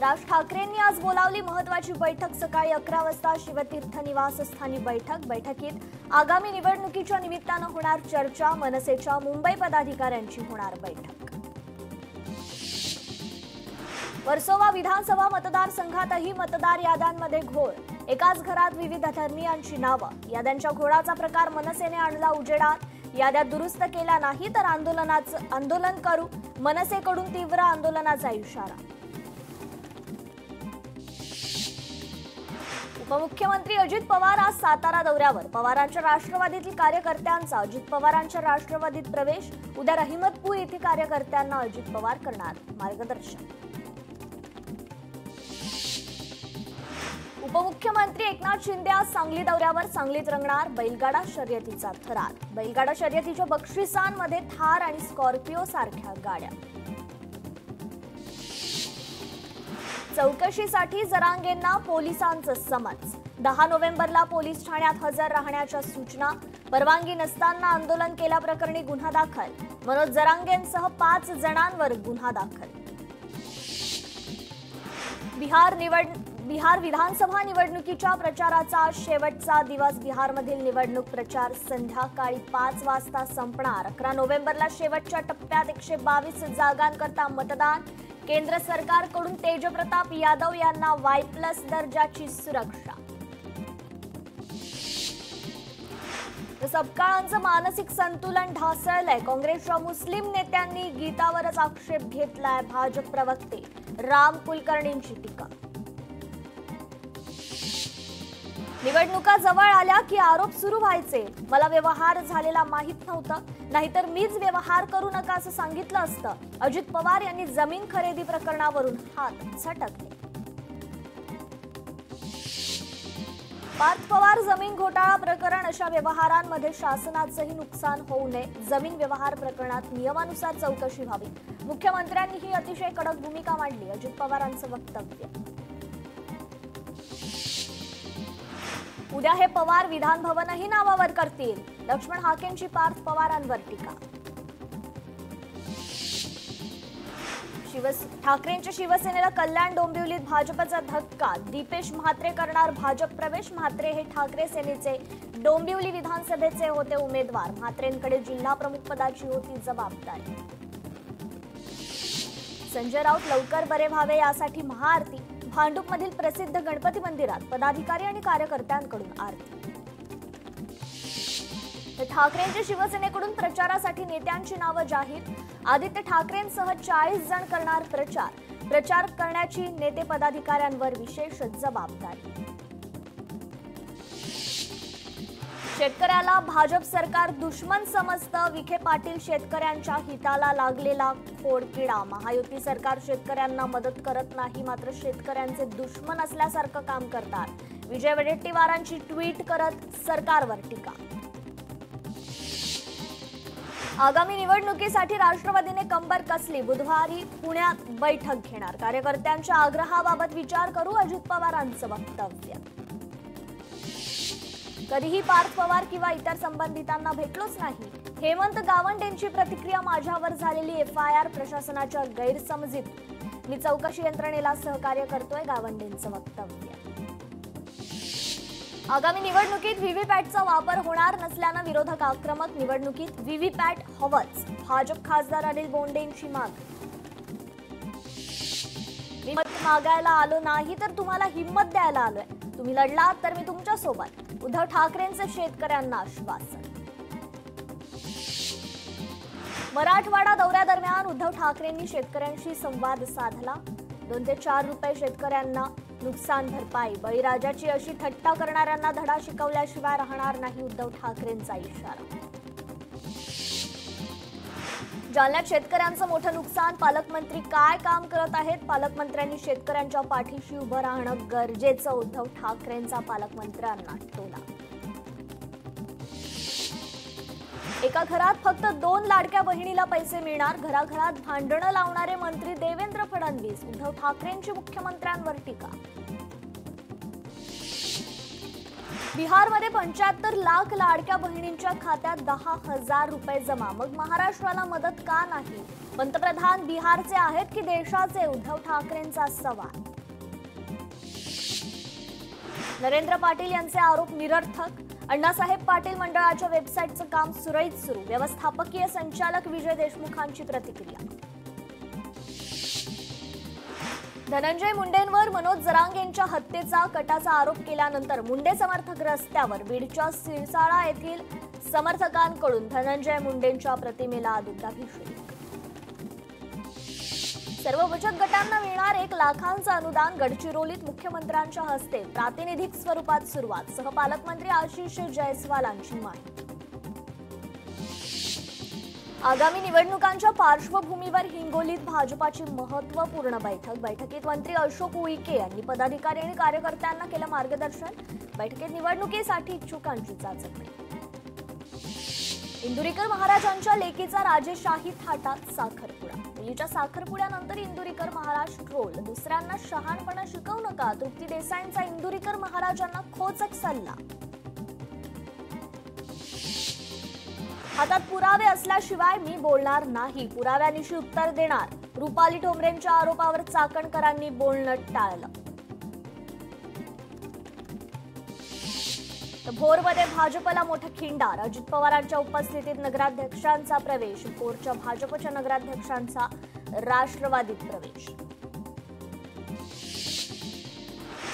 राज ठाकरेंनी आज बोलावली महत्त्वाची बैठक। सकाळी 11 वाजता शिवतीर्थ निवासस्थानी बैठकीत आगामी निवडणुकीच्या निमित्तानं होणार चर्चा। मनसेच्या मुंबई पदाधिकाऱ्यांची होणार बैठक। वर्सोवा विधानसभा मतदारसंघातही मतदार याद्यांमध्ये घोळ। एकाच घरात विविध धर्मीयांची नावं। याद्यांच्या घोळाचा प्रकार मनसेने आणला उजेडात। याद्या दुरुस्त केल्या नाही तर आंदोलन करू। मनसेकडून तीव्र आंदोलनाचा इशारा। उपमुख्यमंत्री अजित पवार आज सातारा दौऱ्यावर। पवारांच्या राष्ट्रवादीतील कार्यकर्त्यांचा अजित पवारांच्या राष्ट्रवादीत प्रवेश। उद्या रहिमतपूर येथे कार्यकर्त्यांना अजित पवार करणार मार्गदर्शन। उपमुख्यमंत्री एकनाथ शिंदे आज सांगली दौऱ्यावर। सांगलीत रंगणार बैलगाडा शर्यतीचा थरार। बैलगाडा शर्यतीच्या बक्षिसांमध्ये थार आणि स्कॉर्पिओ सारख्या गाड्या। चौकशीसाठी जरांगेंना पोलिसांचं समन्स। 10 नोव्हेंबरला पोलीस ठाण्यात हजर राहण्याच्या सूचना। परवानगी नसताना आंदोलन केल्याप्रकरणी गुन्हा दाखल। मनोज जरांगेंसह 5 जणांवर गुन्हा दाखल। बिहार विधानसभा निवडणुकीच्या प्रचाराचा शेवटचा दिवस। बिहारमधील निवडणूक प्रचार संध्याकाळी 5 वाजता संपणार। 11 नोव्हेंबरला शेवटच्या टप्प्यात 122 जागांकरता मतदान। केंद्र सरकारकडून तेजप्रताप यादव यांना Y+ दर्जाची सुरक्षा। सपकाळांचं मानसिक संतुलन ढासळलंय। काँग्रेसच्या मुस्लिम नेत्यांनी गीतावरच आक्षेप घेतलाय। भाजप प्रवक्ते राम कुलकर्णींची टीका। निवडणुका जवळ आल्या की आरोप सुरू व्हायचे। मला व्यवहार झालेला माहित नव्हतं, नाहीतर मीच व्यवहार करू नका असं सांगितलं असतं। अजित पवार यांनी जमीन खरेदी प्रकरणावरून हात झटकले। पार्थ पवार जमीन घोटाळा प्रकरण अशा व्यवहारांमध्ये शासनाचंही नुकसान होऊ नये। जमीन व्यवहार प्रकरणात नियमानुसार चौकशी व्हावी। मुख्यमंत्र्यांनी ही अतिशय कडक भूमिका मांडली। अजित पवारांचं वक्तव्य। उद्या हे पवार विधान भवनही नावावर करतील। लक्ष्मण हाकेंची पार्थ पवारांवर टीका। ठाकरेंच्या शिवसेनेला कल्याण डोंबिवलीत भाजपचा धक्का। दीपेश म्हात्रे करणार भाजप प्रवेश। म्हात्रे हे ठाकरे सेनेचे डोंबिवली विधानसभेचे होते उमेदवार। म्हात्रेंकडे जिल्हा प्रमुख पदाची होती जबाबदारी। संजय राऊत लवकर बरे व्हावे यासाठी महाआरती। भांडूपमधील प्रसिद्ध गणपती मंदिरात पदाधिकारी आणि कार्यकर्त्यांकडून आरती। ठाकरेंच्या शिवसेनेकडून प्रचारासाठी नेत्यांची नावं जाहीर। आदित्य ठाकरेंसह 40 जण करणार प्रचार। प्रचार करण्याची नेते पदाधिकाऱ्यांवर विशेष जबाबदारी। शेतकऱ्याला भाजप सरकार दुश्मन समजतं। विखे पाटील शेतकऱ्यांच्या हिताला लागलेला खोडकिडा। महायुती सरकार शेतकऱ्यांना मदत करत नाही, मात्र शेतकऱ्यांचे दुश्मन असल्यासारखं काम करतात। विजय वडेट्टीवारांची ट्विट करत सरकारवर टीका। आगामी निवडणुकीसाठी राष्ट्रवादीने कंबर कसली। बुधवारी पुण्यात बैठक घेणार। कार्यकर्त्यांच्या आग्रहाबाबत विचार करू। अजित पवारांचं वक्तव्य। कधीही पार्थ पवार किंवा इतर संबंधितांना भेटलोच नाही। हेमंत गावंडेंची प्रतिक्रिया। माझ्यावर झालेली FIR प्रशासनाच्या गैरसमजीत। मी चौकशी यंत्रणेला सहकार्य करतोय। गावंडेंचं वक्तव्य। आगामी निवडणुकीत व्हीव्हीपॅटचा वापर होणार नसल्यानं विरोधक आक्रमक। निवडणुकीत व्हीव्हीपॅट हवंच। भाजप खासदार अनिल बोंडेंची मागणी। मी मत मागायला आलो नाही तर तुम्हाला हिम्मत द्यायला आलोय। तुम्ही लढलात तर मी तुमच्या सोबत। उद्धव ठाकरेंचं शेतकऱ्यांना आश्वासन। मराठवाडा दौऱ्यादरम्यान उद्धव ठाकरेंनी शेतकऱ्यांशी संवाद साधला। 2 ते 4 रुपये शेतकऱ्यांना नुकसान भरपाई। बळीराजाची अशी थट्टा करणाऱ्यांना धडा शिकवल्याशिवाय राहणार नाही। उद्धव ठाकरेंचा इशारा। जालन्यात शेतकऱ्यांचं मोठं नुकसान। पालकमंत्री काय काम करत आहेत। पालकमंत्र्यांनी शेतकऱ्यांच्या पाठीशी उभं राहणं गरजेचं। उद्धव ठाकरेंचा पालकमंत्र्यांना टोला। एका घरात फक्त 2 लाडक्या बहिणीला पैसे मिळणार। घराघरात भांडणं लावणारे मंत्री देवेंद्र फडणवीस। उद्धव ठाकरेंची मुख्यमंत्र्यांवर टीका। बिहारमध्ये 75 लाख लाडक्या बहिणींच्या खात्यात 10,000 रुपये जमा. मग महाराष्ट्राला मदत का नाही? पंतप्रधान बिहारचे आहेत की देशाचे? उद्धव ठाकरेंचा सवाल. नरेंद्र पाटील यांचे आरोप निरर्थक. अण्णासाहेब पाटील मंडळाच्या वेबसाईटचं काम सुरळीत सुरू. व्यवस्थापकीय संचालक विजय देशमुखांची प्रतिक्रिया. धनंजय मुंडेंवर मनोज जरांगेंच्या हत्येचा कटाचा आरोप केल्यानंतर मुंडे समर्थक रस्त्यावर. बीडच्या सिरसाळा येथील समर्थकांकडून धनंजय मुंडेंच्या प्रतिमेला दुग्धाभिषेक. सर्व बचत गटांना मिळणार 1 लाखांचं अनुदान. गडचिरोलीत मुख्यमंत्र्यांच्या हस्ते प्रातिनिधिक स्वरूपात सुरुवात. सहपालकमंत्री आशिष जयस्वालांची माहिती. आगामी निवडणुकांच्या पार्श्वभूमीवर हिंगोलीत भाजपाची महत्त्वपूर्ण बैठक. बैठकीत मंत्री अशोक उईके यांनी पदाधिकारी आणि कार्यकर्त्यांना केलं मार्गदर्शन. बैठकीत निवडणुकीसाठी इच्छुकांची चाचपणी. इंदुरीकर महाराजांच्या लेकीचा राजेशाही थाटात साखरपुडा. मुलीच्या साखरपुड्यानंतर इंदुरीकर महाराज ट्रोल. दुसऱ्यांना शहाणपणा शिकवू नका. तृप्ती देसाईंचा इंदुरीकर महाराजांना खोचक सल्ला. हातात पुरावे असल्याशिवाय मी बोलणार नाही. पुराव्यानिशी उत्तर देणार. रुपाली ठोंबरेंच्या आरोपावर चाकणकरांनी बोलणं टाळलं. भोरमध्ये भाजपला मोठा खिंडार. अजित पवारांच्या उपस्थितीत नगराध्यक्षांचा प्रवेश. भोरच्या भाजपच्या नगराध्यक्षांचा राष्ट्रवादीत प्रवेश.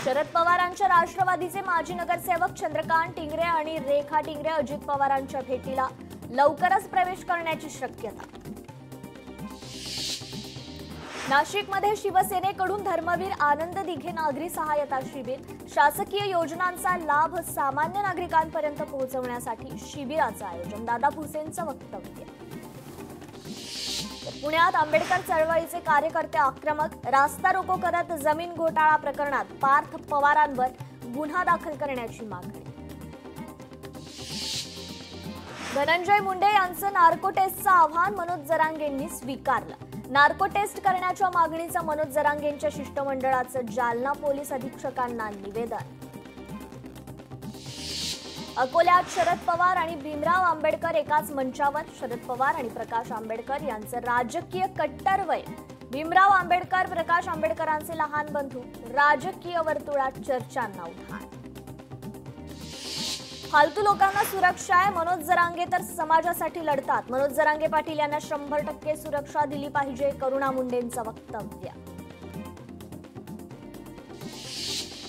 शरद पवारांच्या राष्ट्रवादीचे माजी नगरसेवक चंद्रकांत टिंगरे आणि रेखा टिंगरे अजित पवारांच्या भेटीला लवकरच प्रवेश करण्याची शक्यता. नाशिकमध्ये शिवसेनेकडून धर्मवीर आनंद दिघे नागरी सहायता शिबिर. शासकीय योजनांचा लाभ सामान्य नागरिकांपर्यंत पोहोचवण्यासाठी शिबिराचं आयोजन. दादा भुसेंचं वक्तव्य. पुण्यात आंबेडकर चळवळीचे कार्यकर्ते आक्रमक. रास्ता रोको करत जमीन घोटाळा प्रकरणात पार्थ पवारांवर गुन्हा दाखल करण्याची मागणी. धनंजय मुंडे यांचं नार्को टेस्टचं आव्हान मनोज जरांगेंनी स्वीकारलं. नार्को टेस्ट करण्याच्या मागणीचं मनोज जरांगेंच्या शिष्टमंडळाचं जालना पोलीस अधीक्षकांना निवेदन. अकोल्यात शरद पवार आणि भीमराव आंबेडकर एकाच मंचावर. शरद पवार आणि प्रकाश आंबेडकर यांचं राजकीय कट्टरवय. भीमराव आंबेडकर, प्रकाश आंबेडकरांचे लहान बंधू. राजकीय वर्तुळात चर्चांना उधाण. फालतू लोकांना सुरक्षा आहे. मनोज जरांगे तर समाजासाठी लढतात. मनोज जरांगे पाटील यांना 100% सुरक्षा दिली पाहिजे. करुणा मुंडेंचं वक्तव्य.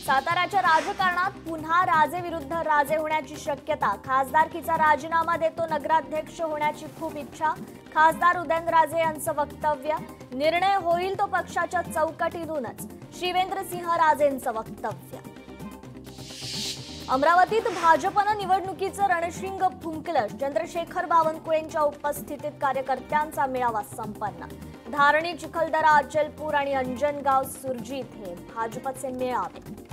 साताऱ्याच्या राजकारणात पुन्हा राजे विरुद्ध राजे होण्याची शक्यता. खासदारकीचा राजीनामा देतो. नगराध्यक्ष होण्याची खूप इच्छा. खासदार उदयनराजे यांचं वक्तव्य. निर्णय होईल तो पक्षाच्या चौकटीतूनच. शिवेंद्रसिंह राजेंचं वक्तव्य. अमरावतीत भाजपनं निवडणुकीचं रणशिंग फुंकलं. चंद्रशेखर बावनकुळेंच्या उपस्थितीत कार्यकर्त्यांचा मेळावा संपन्न. धारणी, चिखलदरा, अचलपूर आणि अंजनगाव, सुरजीत हे भाजपचे मेळावे.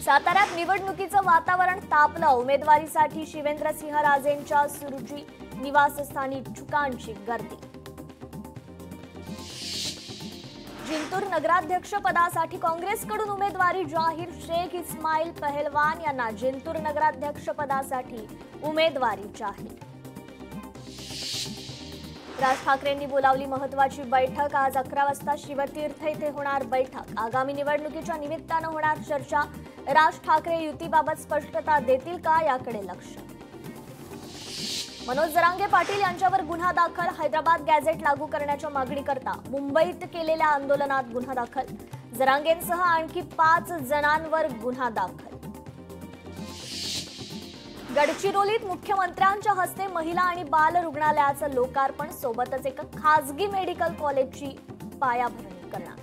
साताऱ्यात निवडणुकीचं वातावरण तापलं. उमेदवारीसाठी शिवेंद्रसिंह राजेंच्या सुरजी निवासस्थानी इच्छुकांची गर्दी. जिंतूर नगराध्यक्ष पदासाठी काँग्रेसकडून उमेदवारी जाहीर. शेख इस्माईल पहलवान यांना जिंतूर नगराध्यक्ष पदासाठी उमेदवारी जाहीर. राज ठाकरेंनी बोलावली महत्त्वाची बैठक. आज 11 वाजता शिवतीर्थ येथे होणार बैठक. आगामी निवडणुकीच्या निमित्तानं होणार चर्चा. राज ठाकरे युतीबाबत स्पष्टता देतील का, याकडे लक्ष. मनोज जरांगे पाटील यांच्यावर गुन्हा दाखल. हैदराबाद गॅझेट लागू करण्याच्या मागणीकरता मुंबईत केलेल्या आंदोलनात गुन्हा दाखल. जरांगेंसह आणखी 5 जणांवर गुन्हा दाखल. गडचिरोलीत मुख्यमंत्र्यांच्या हस्ते महिला आणि बाल रुग्णालयाचं लोकार्पण. सोबतच एका खासगी मेडिकल कॉलेजची पायाभरणी करणार.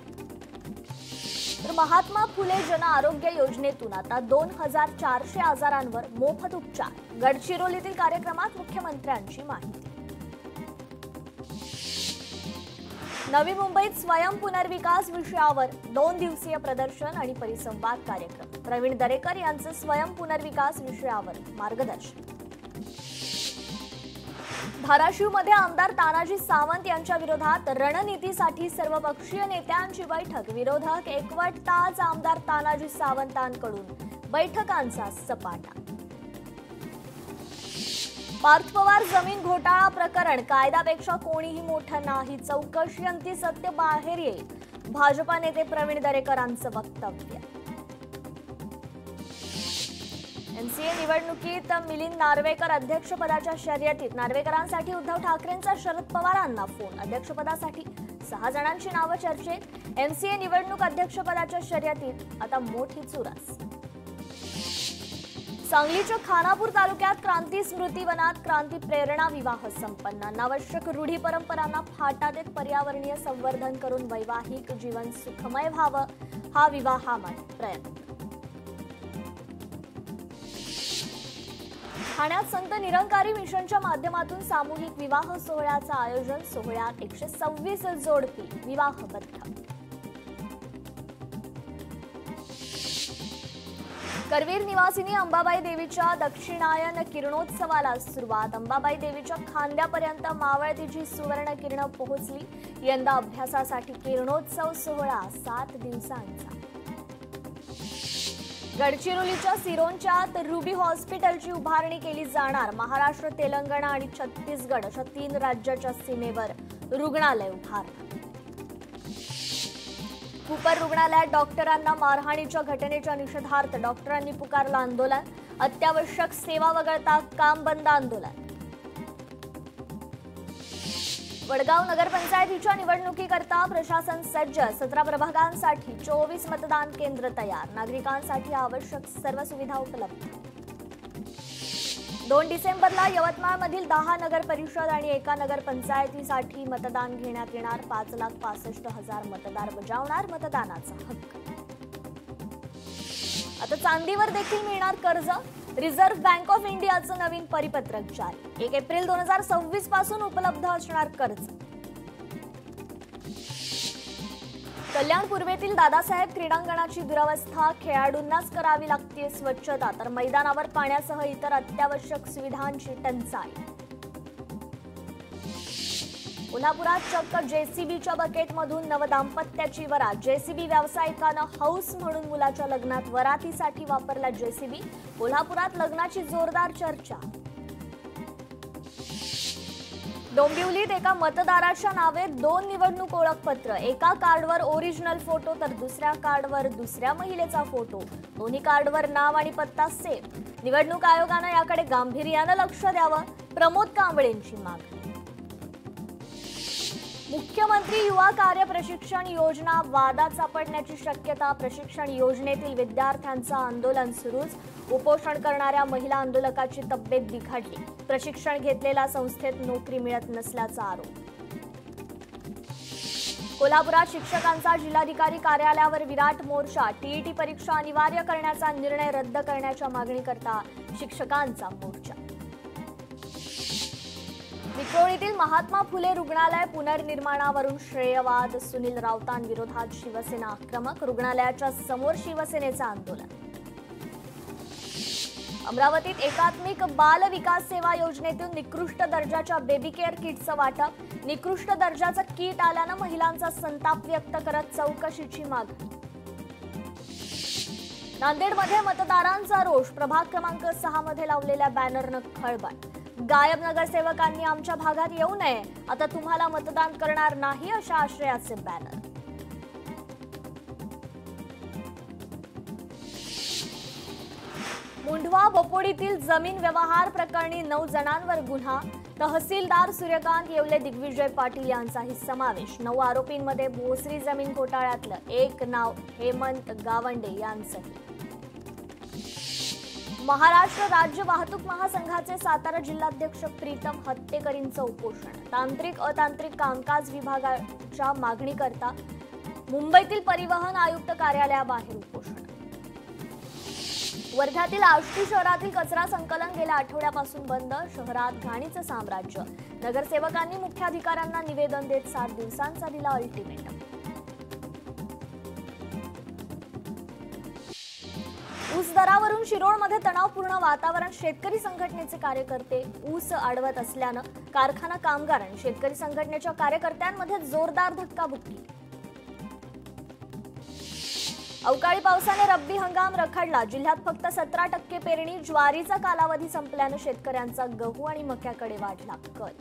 तर महात्मा फुले जन आरोग्य योजनेतून आता 2400 आजारांवर मोफत उपचार. गडचिरोलीतील कार्यक्रमात मुख्यमंत्र्यांची माहिती. नवी मुंबईत स्वयं पुनर्विकास विषयावर 2 दिवसीय प्रदर्शन आणि परिसंवाद कार्यक्रम. प्रवीण दरेकर यांचं स्वयं पुनर्विकास विषयावर मार्गदर्शन. धाराशिवमध्ये आमदार तानाजी सावंत यांच्या विरोधात रणनीतीसाठी सर्वपक्षीय नेत्यांची बैठक. विरोधक एकवटताच आमदार तानाजी सावंतांकडून बैठकांचा सपाटा। पार्थ पवार जमीन घोटाळा प्रकरण कायद्यापेक्षा कोणीही मोठं नाही, चौकशी अंती सत्य बाहेर येईल, भाजपा नेते प्रवीण दरेकरांचं वक्तव्य। एमसीए निवडणुकीत मिलिंद नार्वेकर अध्यक्षपदाच्या शर्यतीत, नार्वेकरांसाठी उद्धव ठाकरेंचा शरद पवारांना फोन, अध्यक्षपदासाठी 6 जणांची नावं चर्चेत। एमसीए निवडणूक अध्यक्षपदाच्या शर्यतीत आता मोठी चुरस। सांगलीच्या खानापूर तालुक्यात क्रांती स्मृती वनात क्रांती प्रेरणा विवाह संपन्न, अनावश्यक रूढी परंपरांना फाटा देत पर्यावरणीय संवर्धन करून वैवाहिक जीवन सुखमय व्हावं, हा विवाहामागे प्रयत्न। ठाण्यात संत निरंकारी मिशनच्या माध्यमातून सामूहिक विवाह सोहळ्याचं आयोजन, सोहळ्यात 126 जोडपी विवाहबद्ध। करवीर निवासिनी अंबाबाई देवीच्या दक्षिणायन किरणोत्सवाला सुरुवात, अंबाबाई देवीच्या खांद्यापर्यंत मावळतीची सुवर्ण किरण पोहोचली। यंदा अभ्यासासाठी किरणोत्सव सोहळा 7 दिवसांचा। गडचिरोलीच्या सिरोंच्यात रुबी हॉस्पिटलची उभारणी केली जाणार, महाराष्ट्र, तेलंगणा आणि छत्तीसगड अशा 3 राज्याच्या सीमेवर रुग्णालय उभारणार। कूपर रुग्णालयात डॉक्टरांना मारहाणीच्या घटनेच्या निषेधार्थ डॉक्टरांनी पुकारलं आंदोलन, अत्यावश्यक सेवा वगळता काम बंद आंदोलन। वडगाव नगरपंचायतीच्या निवडणुकीकरता प्रशासन सज्ज, 17 प्रभागांसाठी 24 मतदान केंद्र तयार, नागरिकांसाठी आवश्यक सर्व सुविधा उपलब्ध। 2 डिसेंबरला यवतमाळमधील 10 नगर परिषद आणि 1 नगरपंचायतीसाठी मतदान घेण्यात येणार, 5,65,000 मतदार बजावणार मतदानाचा हक्क। आता चांदीवर देखील मिळणार कर्ज, रिझर्व्ह बँक ऑफ इंडियाचं नवीन परिपत्रक जारी, 1 एप्रिल 2026 पासून उपलब्ध असणार कर्ज। कल्याण पूर्वेतील दादासाहेब क्रीडांगणाची दुरवस्था, खेळाडूंनाच करावी लागते स्वच्छता, तर मैदानावर पाण्यासह इतर अत्यावश्यक सुविधांची टंचाई। कोल्हापुरात चक्क जेसीबीच्या बकेटमधून नवदाम्पत्याची वरात, जेसीबी व्यावसायिकानं हौस म्हणून मुलाच्या लग्नात वरातीसाठी वापरला जेसीबी, कोल्हापुरात लग्नाची जोरदार चर्चा। डोंबिवलीत एका मतदाराच्या नावे 2 निवडणूक ओळखपत्र, एका कार्डवर ओरिजिनल फोटो तर दुसऱ्या कार्डवर दुसऱ्या महिलेचा फोटो, दोन्ही कार्डवर नाव आणि पत्ता सेम, निवडणूक आयोगानं याकडे गांभीर्यानं लक्ष द्यावं, प्रमोद कांबळेंची मागणी। मुख्यमंत्री युवा कार्य प्रशिक्षण योजना वादात सापडण्याची शक्यता, प्रशिक्षण योजनेतील विद्यार्थ्यांचं आंदोलन सुरूच, उपोषण करणाऱ्या महिला आंदोलकाची तब्येत बिघडली, प्रशिक्षण घेतलेल्या संस्थेत नोकरी मिळत नसल्याचा आरोप। कोल्हापुरात शिक्षकांचा जिल्हाधिकारी कार्यालयावर विराट मोर्चा, टीईटी परीक्षा अनिवार्य करण्याचा निर्णय रद्द करण्याच्या मागणीकरता शिक्षकांचा मोर्चा। विक्रोळीतील महात्मा फुले रुग्णालय पुनर्निर्माणावरून श्रेयवाद, सुनील राऊतांविरोधात शिवसेना आक्रमक, रुग्णालयाच्या समोर शिवसेनेचं आंदोलन। अमरावतीत एकात्मिक बाल विकास सेवा योजनेतून निकृष्ट दर्जाच्या बेबी केअर किटचं वाटप, निकृष्ट दर्जाचं किट आल्यानं महिलांचा संताप व्यक्त करत चौकशीची मागणी। नांदेडमध्ये मतदारांचा रोष, प्रभाग क्रमांक 6 मध्ये लावलेल्या बॅनरनं खळबळ, गायब नगरसेवकांनी आमच्या भागात येऊ नये, आता तुम्हाला मतदान करणार नाही अशा आशयाचे बॅनर। मुंढवा बोपोडीतील जमीन व्यवहार प्रकरणी 9 जणांवर गुन्हा, तहसीलदार सूर्यकांत येवले, दिग्विजय पाटील यांचाही समावेश, 9 आरोपींमध्ये भोसरी जमीन घोटाळ्यातलं एक नाव हेमंत गावंडे यांचंही। महाराष्ट्र राज्य वाहतूक महासंघाचे सातारा जिल्हाध्यक्ष प्रीतम हत्तेकरींचं उपोषण, तांत्रिक अतांत्रिक कामकाज विभागाच्या मागणीकरता मुंबईतील परिवहन आयुक्त कार्यालयाबाहेर उपोषण। वर्ध्यातील आष्टी शहरातील कचरा संकलन गेल्या आठवड्यापासून बंद, शहरात घाणीचं साम्राज्य, नगरसेवकांनी मुख्याधिकाऱ्यांना निवेदन देत 7 दिवसांचा दिला अल्टिमेटम। ऊस दरावरून शिरोळमध्ये तणावपूर्ण वातावरण, शेतकरी संघटनेचे कार्यकर्ते ऊस अडवत असल्यानं कारखाना कामगार आणि शेतकरी संघटनेच्या कार्यकर्त्यांमध्ये जोरदार धक्काबुक्की। अवकाळी पावसाने रब्बी हंगाम रखडला. जिल्ह्यात फक्त 17% पेरणी. ज्वारीचा कालावधी संपल्यानं शेतकऱ्यांचा गहू आणि मक्याकडे वाढला कल.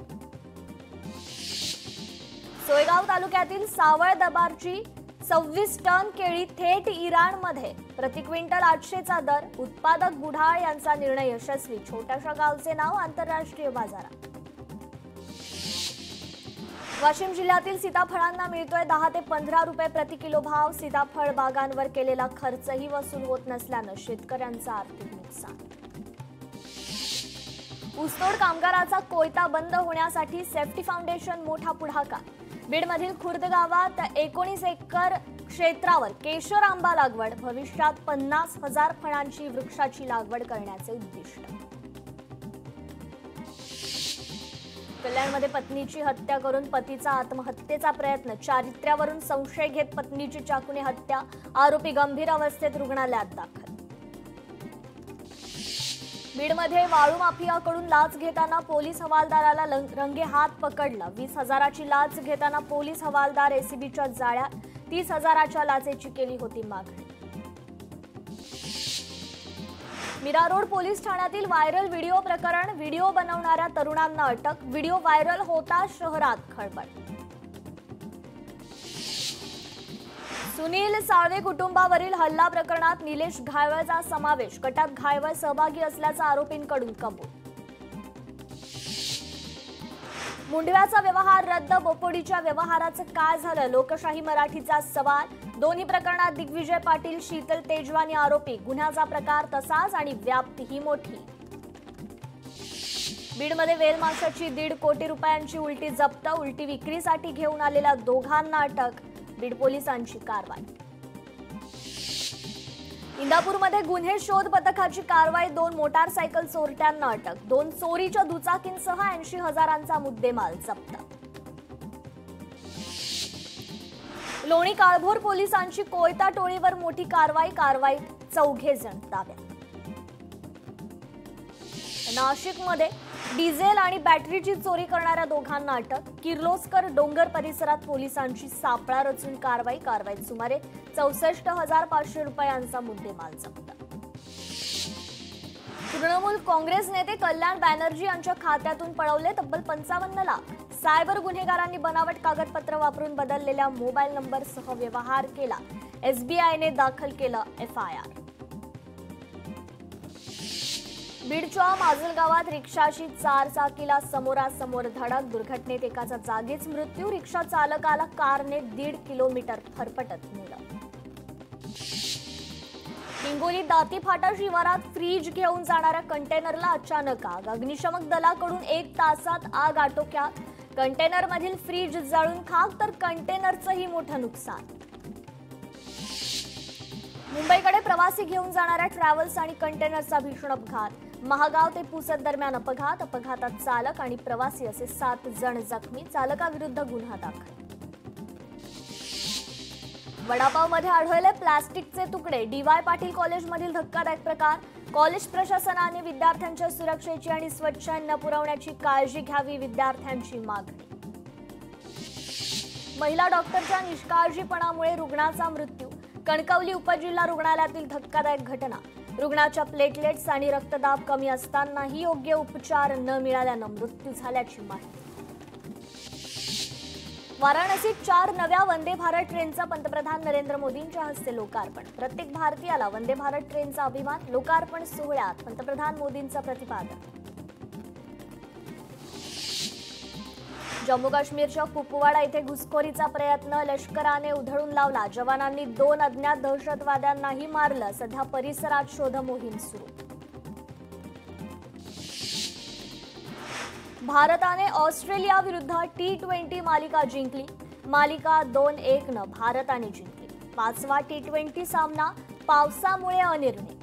सोयगाव तालुक्यातील सावळ दबारची 26 टन केळी थेट इराणमध्ये. प्रति क्विंटल 800चा दर. उत्पादक बुढाळ यांचा निर्णय यशस्वी. छोट्याशा गावचे नाव आंतरराष्ट्रीय बाजारात. वाशिम जिल्ह्यातील सीताफळांना मिळतोय 10 ते 15 रुपये प्रति किलो भाव. सीताफळ बागांवर केलेला खर्चही वसूल होत नसल्यानं शेतकऱ्यांचं आर्थिक नुकसान. ऊसतोड कामगाराचा कोयता बंद होण्यासाठी सेफ्टी फाउंडेशन मोठा पुढाकार. बीडमधील खुर्द गावात 19 एकर क्षेत्रावर केशर आंबा लागवड. भविष्यात 50,000 फळांची वृक्षाची लागवड करण्याचे उद्दिष्ट. कल्याणमध्ये पत्नीची हत्या करून पतीचा आत्महत्येचा प्रयत्न. चारित्र्यावरून संशय घेत पत्नीची चाकूने हत्या. आरोपी गंभीर अवस्थेत रुग्णालयात दाखल. बीडमध्ये वाळू माफियाकडून लाच घेताना पोलीस हवालदाराला रंगेहात पकडलं. 20,000ची लाच घेताना पोलीस हवालदार एसीबीच्या जाळ्यात. 30,000च्या लाचेची केली होती मागणी. मीरा रोड पोलीस ठाण्यातील व्हायरल व्हिडिओ प्रकरण. व्हिडिओ बनवणाऱ्या तरुणांना अटक. व्हिडिओ व्हायरल होताच शहरात खळबळ. सुनील साळवे कुटुंबावरील हल्ला प्रकरणात निलेश घायवळचा समावेश. कटात घायवळ सहभागी असल्याचा आरोपींकडून कबूल. मुंढव्याचा व्यवहार रद्द. बोपोडीच्या व्यवहाराचं काय झालं? लोकशाही मराठीचा सवाल. दोन्ही प्रकरणात दिग्विजय पाटील, शीतल तेजवानी आरोपी. गुन्ह्याचा प्रकार तसाच आणि व्याप्तीही मोठी. बीडमध्ये वेलमाशाची 1.5 कोटी रुपयांची उलटी जप्त. उलटी विक्रीसाठी घेऊन आलेल्या दोघांना अटक. बीड पोलिसांची कारवाई. इंदापूरमध्ये गुन्हे शोध पथकाची कारवाई. 2 मोटारसायकल चोरट्यांना अटक. 2 चोरीच्या दुचाकींसह 80,000चा मुद्देमाल जप्त. लोणी काळभोर पोलिसांची कोयता टोळीवर मोठी कारवाई. कारवाईत 4 जण ताब्यात. नाशिकमध्ये डिझेल आणि बॅटरीची चोरी करणाऱ्या दोघांना अटक. किर्लोस्कर डोंगर परिसरात पोलिसांची सापळा रचून कारवाई. कारवाईत सुमारे 64,500 रुपयांचा मुद्देमाल जप्त. तृणमूल काँग्रेस नेते कल्याण बॅनर्जी यांच्या खात्यातून पळवले तब्बल 55 लाख. सायबर गुन्हेगारांनी बनावट कागदपत्र वापरून बदललेल्या मोबाईल नंबरसह व्यवहार केला. एसबीआयने दाखल केलं एफआयआर. बीडच्या माजल गावात रिक्षाची 4 चाकीला समोरासमोर धडक. दुर्घटनेत एकाचा जागीच मृत्यू. रिक्षा चालकाला कारने 1.5 किलोमीटर फरफटत नेलं. हिंगोली दाती फाटा शिवारात फ्रीज घेऊन जाणाऱ्या कंटेनरला अचानक आग. अग्निशमक दलाकडून 1 तासात आग आटोक्यात. कंटेनरमधील फ्रीज जळून खाक तर कंटेनरचंही मोठं नुकसान. मुंबईकडे प्रवासी घेऊन जाणाऱ्या ट्रॅव्हल्स आणि कंटेनरचा भीषण अपघात. महागाव ते पुसद दरम्यान अपघात. अपघातात चालक आणि प्रवासी असे 7 जण जखमी. चालकाविरुद्ध गुन्हा दाखल. वडापावमध्ये आढळले प्लास्टिकचे तुकडे. डी.वाय. पाटील कॉलेजमधील धक्कादायक प्रकार. कॉलेज प्रशासनाने विद्यार्थ्यांच्या सुरक्षेची आणि स्वच्छ अन्न पुरवण्याची काळजी घ्यावी. विद्यार्थ्यांची मागणी. महिला डॉक्टरच्या निष्काळजीपणामुळे रुग्णाचा मृत्यू. कणकवली उपजिल्हा रुग्णालयातील धक्कादायक घटना. रुग्णाच्या प्लेटलेट्स आणि रक्तदाब कमी असतानाही योग्य उपचार न मिळाल्यानं मृत्यू झाल्याची माहिती. वाराणसीत 4 नव्या वंदे भारत ट्रेनचं पंतप्रधान नरेंद्र मोदींच्या हस्ते लोकार्पण. प्रत्येक भारतीयाला वंदे भारत ट्रेनचा अभिमान. लोकार्पण सोहळ्यात पंतप्रधान मोदींचं प्रतिपादन. जम्मू काश्मीरच्या कुपवाडा इथे घुसखोरीचा प्रयत्न. लष्कराने उधळून लावला. जवानांनी 2 अज्ञात दहशतवाद्यांनाही मारलं. सध्या परिसरात शोध मोहीम सुरू. भारताने ऑस्ट्रेलिया विरुद्ध T20 मालिका जिंकली. मालिका 2-1 न भारताने जिंकली. 5वा T20 सामना पावसामुळे अनिर्णित.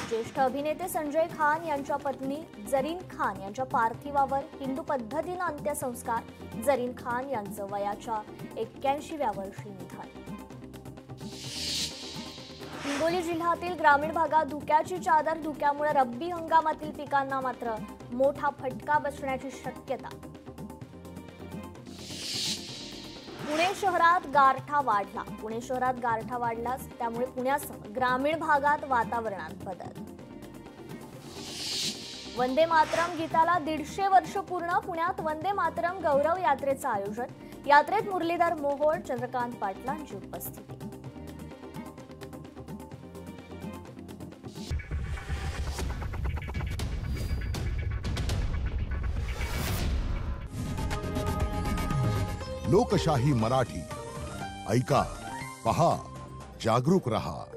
ज्येष्ठ अभिनेते संजय खान यांच्या पत्नी जरीन खान यांच्या पार्थिवावर हिंदू पद्धतीनं अंत्यसंस्कार. जरीन खान यांचं वयाच्या 81व्या वर्षी निधन. हिंगोली जिल्ह्यातील ग्रामीण भागात धुक्याची चादर. धुक्यामुळे रब्बी हंगामातील पिकांना मात्र मोठा फटका बसण्याची शक्यता. पुणे शहरात गारठा वाढला. पुणे शहरात गारठा वाढलाच, त्यामुळे पुण्यासह ग्रामीण भागात वातावरणात बदल. वंदे मातरम गीताला 150 वर्ष पूर्ण. पुण्यात वंदे मातरम गौरव यात्रेचं आयोजन. यात्रेत मुरलीधर मोहोळ, चंद्रकांत पाटलांची उपस्थिती. लोकशाही मराठी ऐका, पहा, जागरूक रहा.